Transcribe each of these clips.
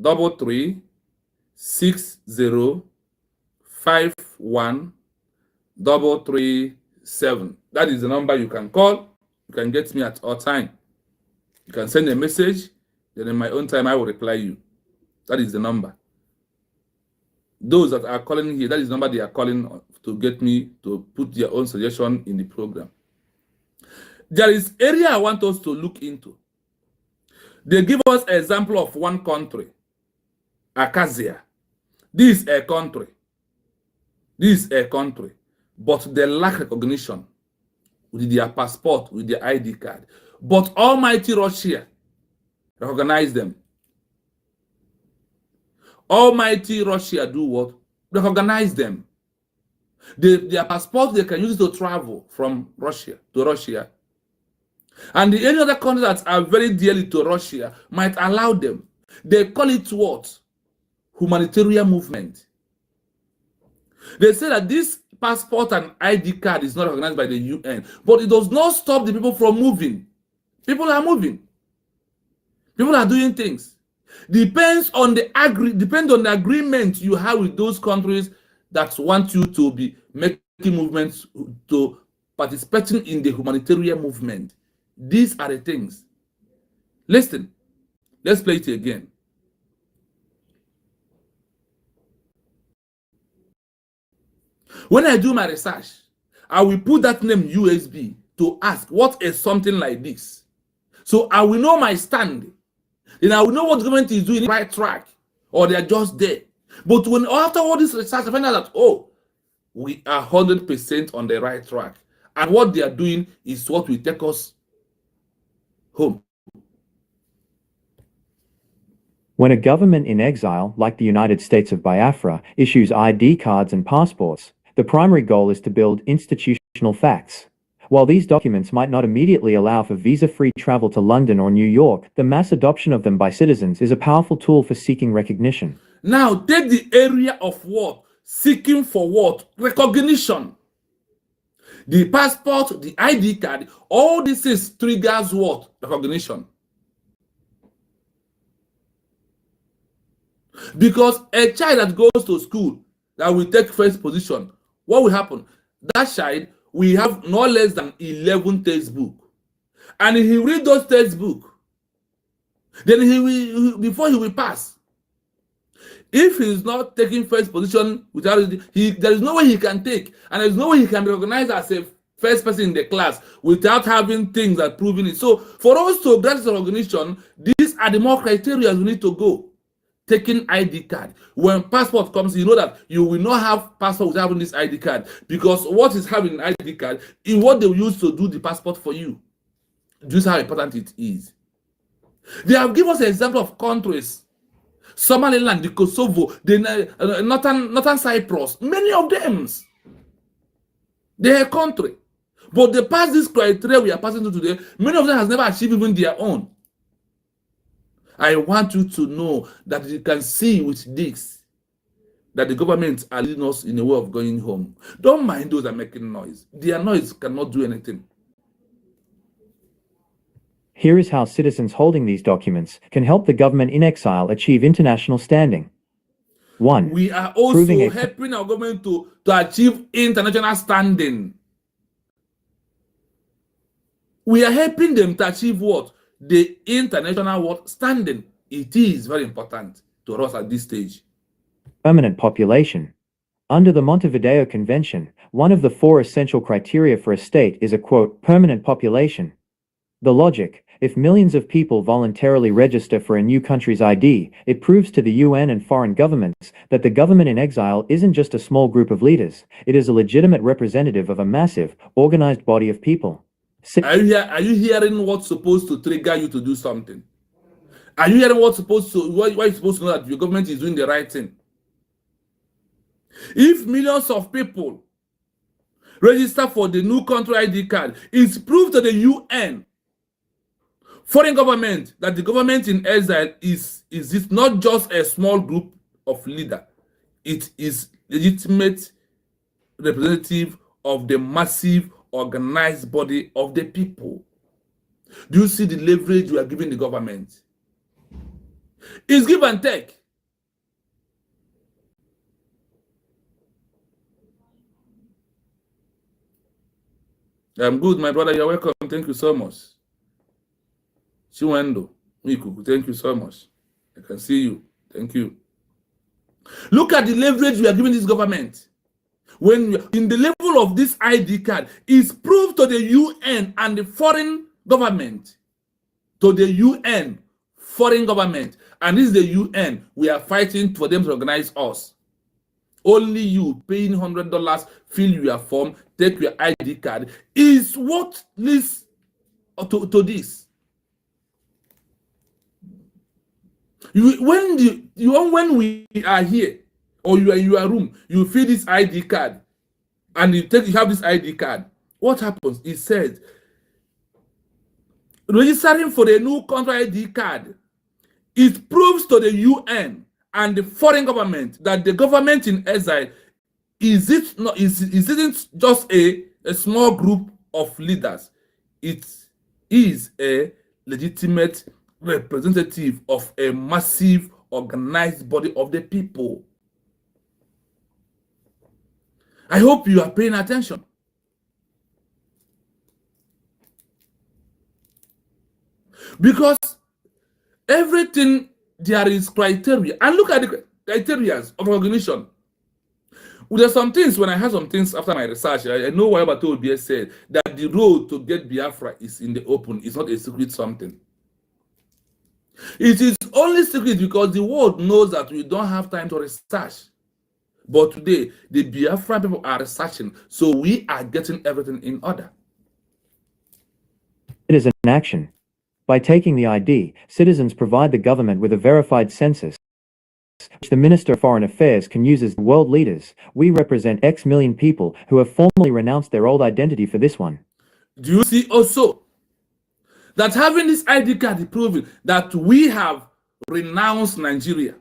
337. That is the number you can call. You can get me at all time. You can send a message, then in my own time I will reply you. That is the number. Those that are calling here, that is the number they are calling to get me to put their own suggestion in the program. There is area I want us to look into. They give us an example of one country, Acacia. This is a country. This is a country, but they lack recognition with their passport, with their ID card. But almighty Russia recognize them. Almighty Russia do what? Recognize them. Their passport, they can use to travel from Russia to Russia. And the any other countries that are very dearly to Russia might allow them. They call it what? Humanitarian movement. They say that this passport and ID card is not recognized by the UN, but it does not stop the people from moving. People are moving. People are doing things. Depends on the agreement you have with those countries that want you to be making movements, to participating in the humanitarian movement. These are the things. Listen, let's play it again. When I do my research, I will put that name USB to ask what is something like this. So I will know my stand. Then I will know what the government is doing right track, or they are just there. But when after all this research, I find out that, oh, we are 100% on the right track. And what they are doing is what will take us home. When a government in exile, like the United States of Biafra, issues ID cards and passports, the primary goal is to build institutional facts. While these documents might not immediately allow for visa-free travel to London or New York, the mass adoption of them by citizens is a powerful tool for seeking recognition. Now, take the area of what? Seeking for what? Recognition. The passport, the ID card, all this is triggers what? Recognition. Because a child that goes to school that will take first position, what will happen? That child will have no less than 11 textbooks. And he will read those textbooks. Then he will, before he will pass. If he is not taking first position without there is no way he can take, and there is no way he can be recognized as a first person in the class without having things that proving it. So for us to grant this recognition, these are the more criteria we need to go. Taking ID card. When passport comes, you know that you will not have passport without having this ID card, because what is having an ID card is what they will use to do the passport for you. This is how important it is. They have given us an example of countries. Somaliland, the Kosovo, the Northern Cyprus, many of them. They are a country. But they pass this criteria we are passing through today, many of them has never achieved even their own. I want you to know that you can see with this that the government are leading us in a way of going home. Don't mind those that are making noise. Their noise cannot do anything. Here is how citizens holding these documents can help the government in exile achieve international standing. 1. We are also helping our government to achieve international standing. We are helping them to achieve what? The international world standing. It is very important to us at this stage. Permanent population. Under the Montevideo Convention, one of the 4 essential criteria for a state is a, quote, permanent population. The logic: if millions of people voluntarily register for a new country's ID, it proves to the UN and foreign governments that the government in exile isn't just a small group of leaders, it is a legitimate representative of a massive, organized body of people. Are you hearing what's supposed to trigger you to do something? Are you hearing what's supposed to, why you're supposed to know that your government is doing the right thing? If millions of people register for the new country ID card, it's proved to the UN, foreign government, that the government in exile is not just a small group of leaders. It is legitimate representative of the massive organized body of the people. Do you see the leverage you are giving the government? It's give and take. I'm good, my brother. You're welcome. Thank you so much. Chiwendo, Miku, thank you so much. I can see you. Thank you. Look at the leverage we are giving this government. When in the level of this ID card is proved to the UN and the foreign government, to the UN, foreign government, and this is the UN, we are fighting for them to organize us. Only you paying $100, fill your form, take your ID card, is what leads to this. When we are here, or you are in your room, you fill this ID card, and you have this ID card. What happens? It says registering for the new country ID card. It proves to the UN and the foreign government that the government in exile isn't just a small group of leaders. It is a legitimate representative of a massive organized body of the people. I hope you are paying attention. Because everything, there is criteria. And look at the criteria of recognition. Well, there's some things, when I had some things after my research, I know what Obi said, that the road to get Biafra is in the open. It's not a secret something. It is only secret because the world knows that we don't have time to research. But today, the Biafra people are researching, so we are getting everything in order. It is an action. By taking the ID, citizens provide the government with a verified census, which the Minister of Foreign Affairs can use as world leaders. We represent X million people who have formally renounced their old identity for this one. Do you see also that having this ID card is proving that we have renounced Nigeria?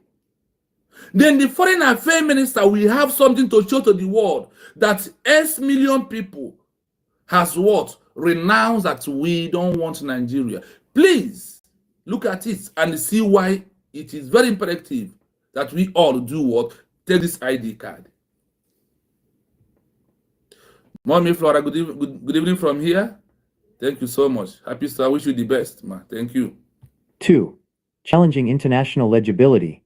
Then the Foreign Affairs Minister will have something to show to the world that X million people has what? Renounced that we don't want Nigeria. Please look at it and see why it is very imperative that we all do what? Take this ID card. Mommy Flora, good evening from here. Thank you so much. Happy Star. Wish you the best, ma. Thank you. 2. Challenging international legibility.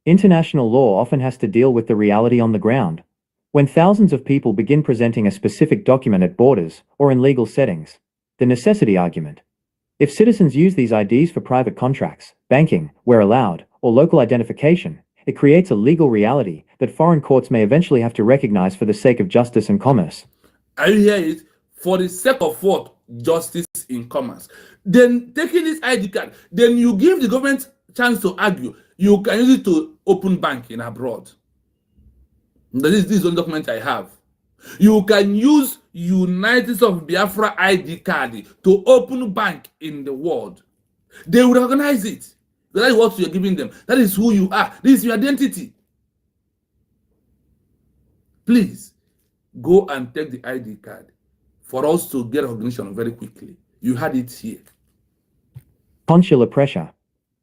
International law often has to deal with the reality on the ground. When thousands of people begin presenting a specific document at borders or in legal settings, the necessity argument. If citizens use these IDs for private contracts, banking, where allowed, or local identification, it creates a legal reality that foreign courts may eventually have to recognize for the sake of justice and commerce. I hear it. For the sake of what? Justice in commerce. Then taking this ID card, then you give the government chance to argue. You can use it to open bank in abroad. This is one document I have. You can use United States of Biafra ID card to open bank in the world. They will recognize it. That is what you're giving them. That is who you are. This is your identity. Please go and take the ID card for us to get recognition very quickly. You had it here. Consular pressure.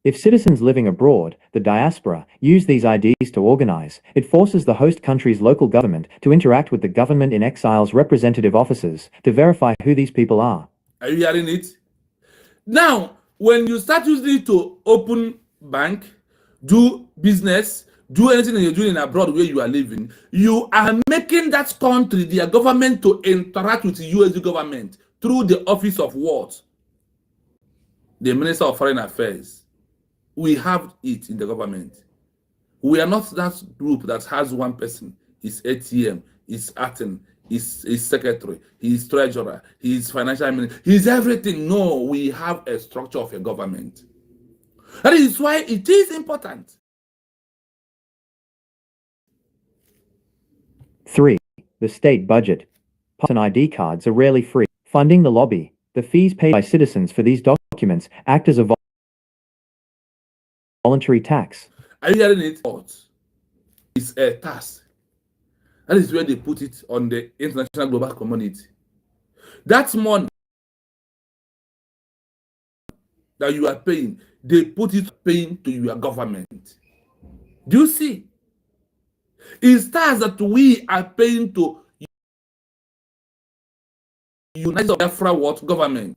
If citizens living abroad, the diaspora, use these IDs to organize, it forces the host country's local government to interact with the government in exile's representative offices to verify who these people are. Are you hearing it? Now, when you start using it to open bank, do business, do anything that you're doing abroad where you are living, you are making that country, their government, to interact with the US government through the office of what? The Minister of Foreign Affairs. We have it in the government. We are not that group that has one person. His ATM, his ATM, his secretary, his treasurer, his financial minister, he's everything. No, we have a structure of a government. That is why it is important. 3. The state budget. Passport and ID cards are rarely free. Funding the lobby. The fees paid by citizens for these documents act as a voluntary tax. Are you hearing it? It's a tax. That is where they put it on the international global community. That money that you are paying, they put it paying to your government. Do you see? It starts that we are paying to United Biafra what government.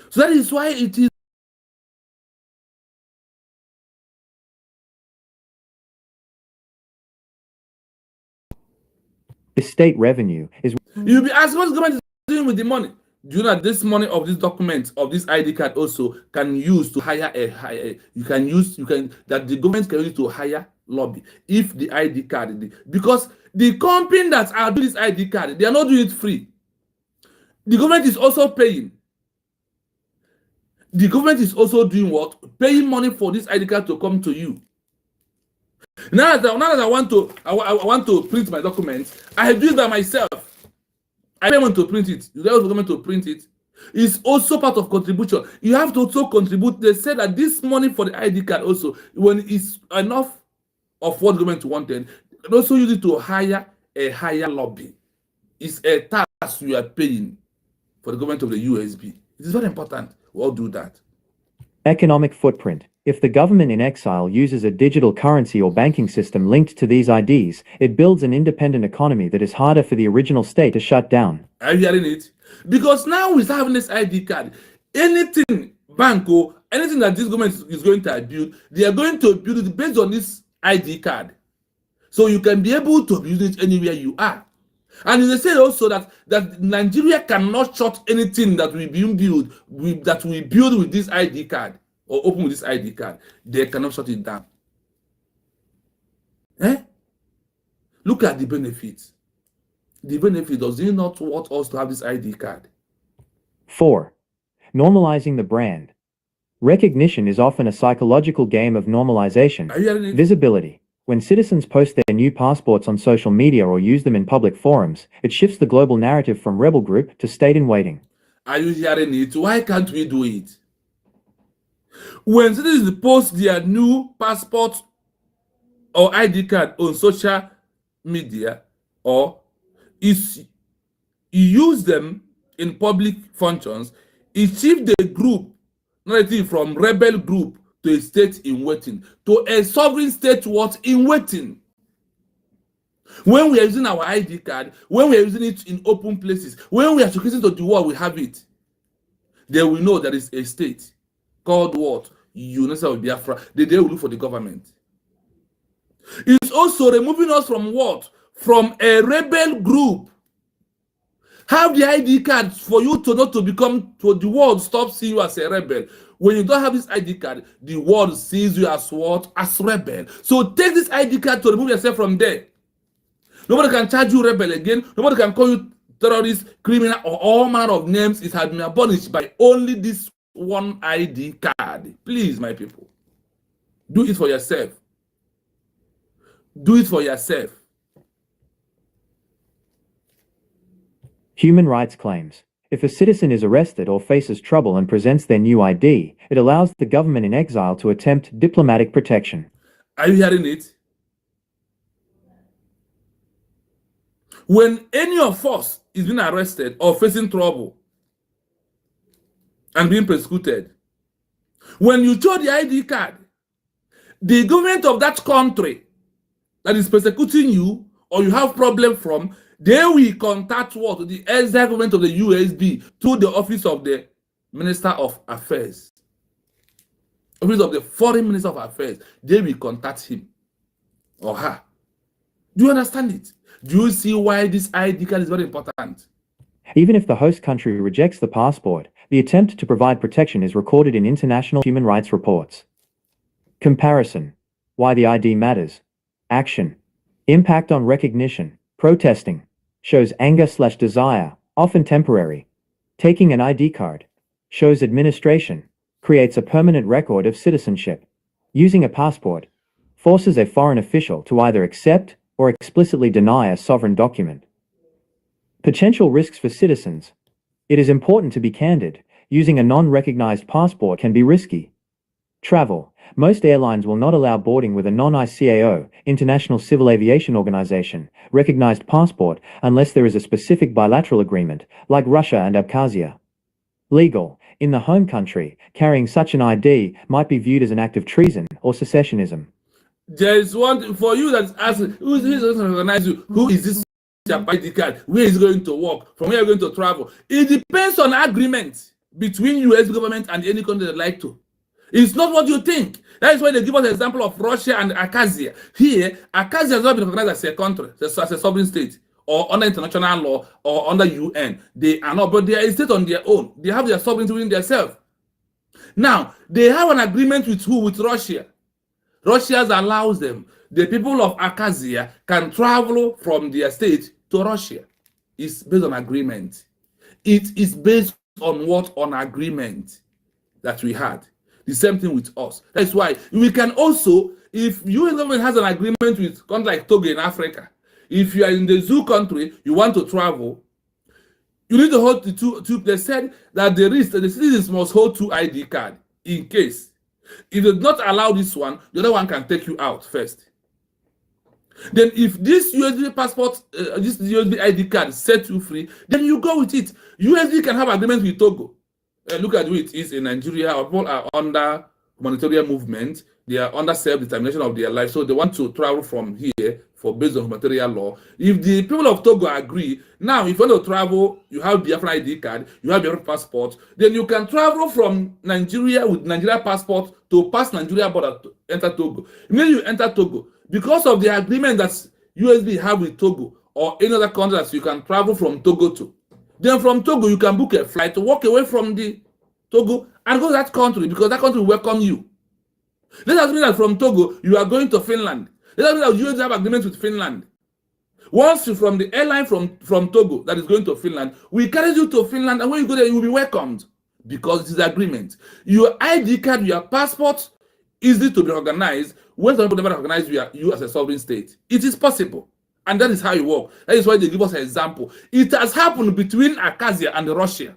So that is why it is The state revenue is you'll be asking what the government is doing with the money. Do you know that this money of this document of this ID card also can use to hire you can that the government can use to hire lobby if the ID card because the company that are doing this ID card, they are not doing it free. The government is also paying. The government is also doing what? Paying money for this ID card to come to you. Now that I want to print my documents, I do it by myself. I pay money to print it. You tell the government to print it. It's also part of contribution. You have to also contribute. They said that this money for the ID card also, when it's enough of what the government wanted, you can also use it to hire a higher lobby. It's a tax you are paying for the government of the USB. It is very important. We all do that. economic footprint. If the government in exile uses a digital currency or banking system linked to these IDs, it builds an independent economy that is harder for the original state to shut down. Are you hearing it? Because now we start having this ID card. Anything, banco, anything that this government is going to build, they are going to build it based on this ID card. So you can be able to build it anywhere you are. And they say also that Nigeria cannot shut anything that we build with this ID card or open with this ID card. They cannot shut it down. Look at the benefits. The benefit does it not want us to have this ID card? 4. Normalizing the brand. Recognition is often a psychological game of normalization. Are you hearing it? Visibility. When citizens post their new passports on social media or use them in public forums, it shifts the global narrative from rebel group to state in waiting. Are you hearing it? Why can't we do it? When citizens post their new passport or ID card on social media or you use them in public functions, it shifts the group narrative from rebel group to a state in waiting, to a sovereign state what in waiting. When we are using our ID card, when we are using it in open places, when we are showcasing to the world we have it, they will know there is a state called what? United Biafra. They will look for the government. It's also removing us from what? From a rebel group. Have the ID card for you to not to become, to the world stop seeing you as a rebel. When you don't have this ID card, the world sees you as what? As rebel. So take this ID card to remove yourself from there. Nobody can charge you rebel again. Nobody can call you terrorist, criminal, or all manner of names. It has been abolished by only this one ID card. Please, my people, do it for yourself. Do it for yourself. Human rights claims. If a citizen is arrested or faces trouble and presents their new ID, it allows the government in exile to attempt diplomatic protection. Are you hearing it? When any of us is being arrested or facing trouble and being persecuted, when you show the ID card, the government of that country that is persecuting you or you have problem from, they will contact what? The exile government of the USB through the office of the Minister of Affairs. Office of the Foreign Minister of Affairs. They will contact him or her. Do you understand it? Do you see why this ID card is very important? Even if the host country rejects the passport, the attempt to provide protection is recorded in international human rights reports. Comparison. Why the ID matters. Action. Impact on recognition. Protesting. Shows anger/desire, often temporary. Taking an ID card. Shows administration. Creates a permanent record of citizenship. Using a passport. Forces a foreign official to either accept or explicitly deny a sovereign document. Potential risks for citizens. It is important to be candid. Using a non-recognized passport can be risky. Travel. Most airlines will not allow boarding with a non-ICAO, International Civil Aviation Organization, recognized passport unless there is a specific bilateral agreement, like Russia and Abkhazia. Legal. In the home country, carrying such an ID might be viewed as an act of treason or secessionism. There is one for you that's asking, who is going to recognize you? Who is this ID card? Where is it going to work? From where are you going to travel? It depends on agreement between US government and any country that like to. It's not what you think. That is why they give us the example of Russia and Abkhazia. Here, Abkhazia has not been recognized as a country, as a sovereign state, or under international law, or under UN. They are not, but they are a state on their own. They have their sovereignty within themselves. Now, they have an agreement with who? With Russia. Russia allows them. The people of Abkhazia can travel from their state to Russia. It's based on agreement. It is based on what? On agreement that we had. The same thing with us. That's why we can also, if US government has an agreement with countries like Togo in Africa, if you are in the zoo country, you want to travel, you need to hold the two. They said that the citizens must hold 2 ID cards in case. If they do not allow this one, the other one can take you out first. Then if this USB passport, this USB ID card set you free, then you go with it. USB can have agreement with Togo. Look at who it is in Nigeria. People are under humanitarian movement. They are under self-determination of their life. So they want to travel from here for based on humanitarian law. If the people of Togo agree, now if you want to travel, you have Biafran ID card, you have Biafran passport, then you can travel from Nigeria with Nigeria passport to pass Nigeria border to enter Togo. Immediately you enter Togo, because of the agreement that USB have with Togo or any other country that you can travel from Togo to. Then from Togo, you can book a flight to walk away from the Togo and go to that country because that country will welcome you. Let us mean that from Togo, you are going to Finland. Let us mean that you have agreement with Finland. Once you from the airline from Togo that is going to Finland, we carry you to Finland, and when you go there, you will be welcomed because it is agreement. Your ID card, your passport, easy to be organized. When some people never recognize you as a sovereign state, it is possible. And that is how it works. That is why they give us an example. It has happened between Abkhazia and Russia.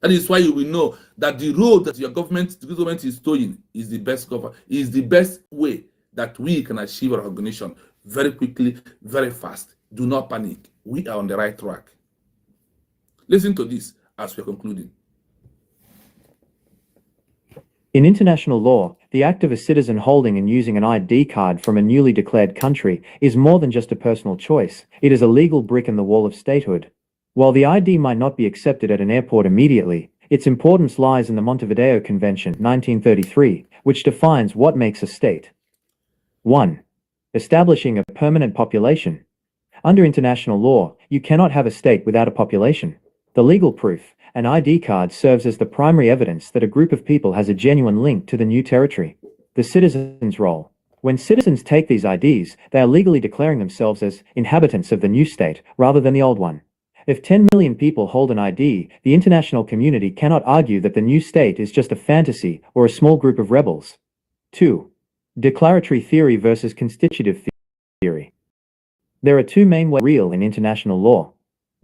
That is why you will know that the road that your government, the government is towing is the best cover, is the best way that we can achieve recognition very quickly, very fast. Do not panic. We are on the right track. Listen to this as we're concluding. In international law, the act of a citizen holding and using an ID card from a newly declared country is more than just a personal choice. It is a legal brick in the wall of statehood. While the ID might not be accepted at an airport immediately, its importance lies in the Montevideo Convention, 1933, which defines what makes a state. 1. Establishing a permanent population. Under international law, you cannot have a state without a population. The legal proof, an ID card, serves as the primary evidence that a group of people has a genuine link to the new territory. The citizen's role. When citizens take these IDs, they are legally declaring themselves as inhabitants of the new state rather than the old one. If 10 million people hold an ID, the international community cannot argue that the new state is just a fantasy or a small group of rebels. 2. Declaratory theory versus constitutive theory. There are two main ways real in international law.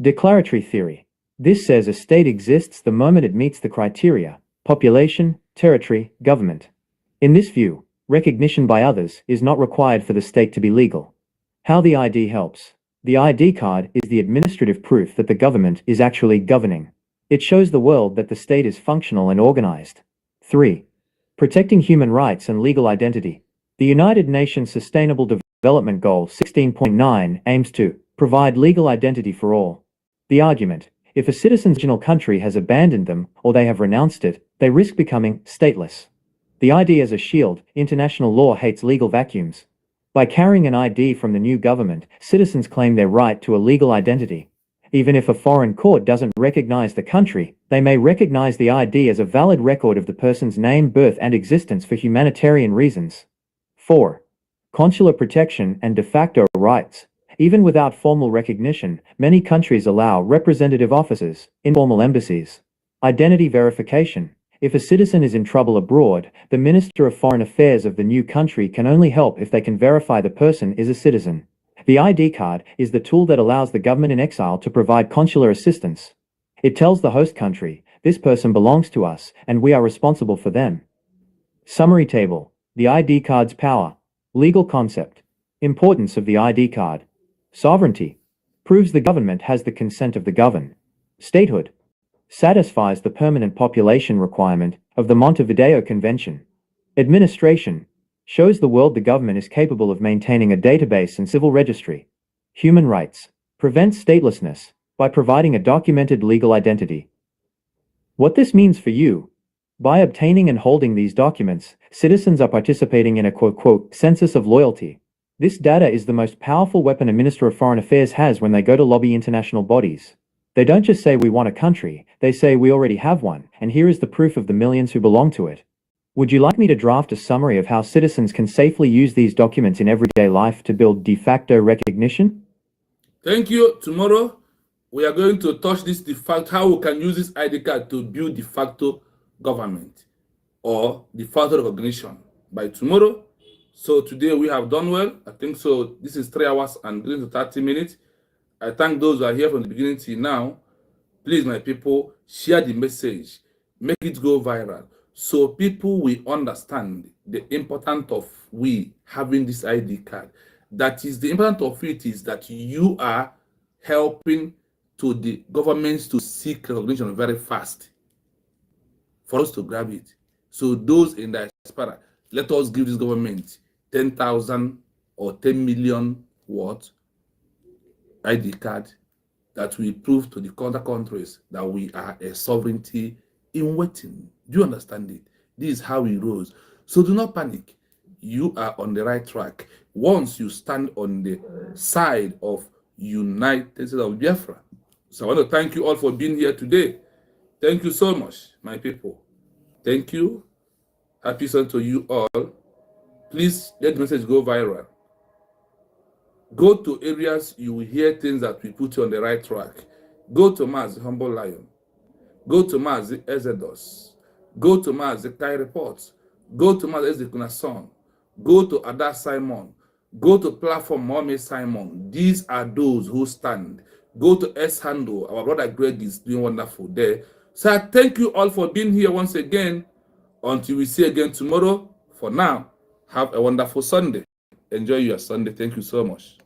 Declaratory theory. This says a state exists the moment it meets the criteria: population, territory, government. In this view, recognition by others is not required for the state to be legal. How the ID helps. The ID card is the administrative proof that the government is actually governing. It shows the world that the state is functional and organized. 3. Protecting human rights and legal identity. The United Nations Sustainable Development Goal 16.9 aims to provide legal identity for all. The argument: if a citizen's original country has abandoned them or they have renounced it, they risk becoming stateless. The ID as a shield. International law hates legal vacuums. By carrying an ID from the new government, citizens claim their right to a legal identity. Even if a foreign court doesn't recognize the country, they may recognize the ID as a valid record of the person's name, birth, and existence for humanitarian reasons. 4. Consular protection and de facto rights. Even without formal recognition, many countries allow representative offices, informal embassies. Identity verification. If a citizen is in trouble abroad, the Minister of Foreign Affairs of the new country can only help if they can verify the person is a citizen. The ID card is the tool that allows the government in exile to provide consular assistance. It tells the host country, this person belongs to us, and we are responsible for them. Summary table. The ID card's power. Legal concept. Importance of the ID card. Sovereignty. Proves the government has the consent of the governed. Statehood. Satisfies the permanent population requirement of the Montevideo Convention. Administration. Shows the world the government is capable of maintaining a database and civil registry. Human rights. Prevents statelessness by providing a documented legal identity. What this means for you. By obtaining and holding these documents, citizens are participating in a quote, census of loyalty. This data is the most powerful weapon a Minister of Foreign Affairs has when they go to lobby international bodies. They don't just say we want a country, they say we already have one, and here is the proof of the millions who belong to it. Would you like me to draft a summary of how citizens can safely use these documents in everyday life to build de facto recognition? Thank you. Tomorrow, we are going to touch this de facto, how we can use this ID card to build de facto government or de facto recognition by tomorrow. So today we have done well. I think so. This is 3 hours and going to 30 minutes. I thank those who are here from the beginning till now. Please, my people, share the message. Make it go viral. So people will understand the importance of we having this ID card. That is, the importance of it is that you are helping to the governments to seek recognition very fast for us to grab it. So those in the diaspora, let us give this government 10,000 or 10 million what ID card that will prove to the other countries that we are a sovereignty in waiting. Do you understand it? This is how it rose. So do not panic. You are on the right track. Once you stand on the side of United States of Biafra. So I want to thank you all for being here today. Thank you so much, my people. Thank you. Happy Sunday to you all. Please let the message go viral. Go to areas you will hear things that will put you on the right track. Go to Maz, Humble Lion. Go to Maz, Exodus. Go to Maz, the Kai Report. Go to Maz, Ezekuna Son. Go to Ada Simon. Go to Platform Mohammed Simon. These are those who stand. Go to S Handle. Our brother Greg is doing wonderful there. So I thank you all for being here once again. Until we see again tomorrow. For now, have a wonderful Sunday. Enjoy your Sunday. Thank you so much.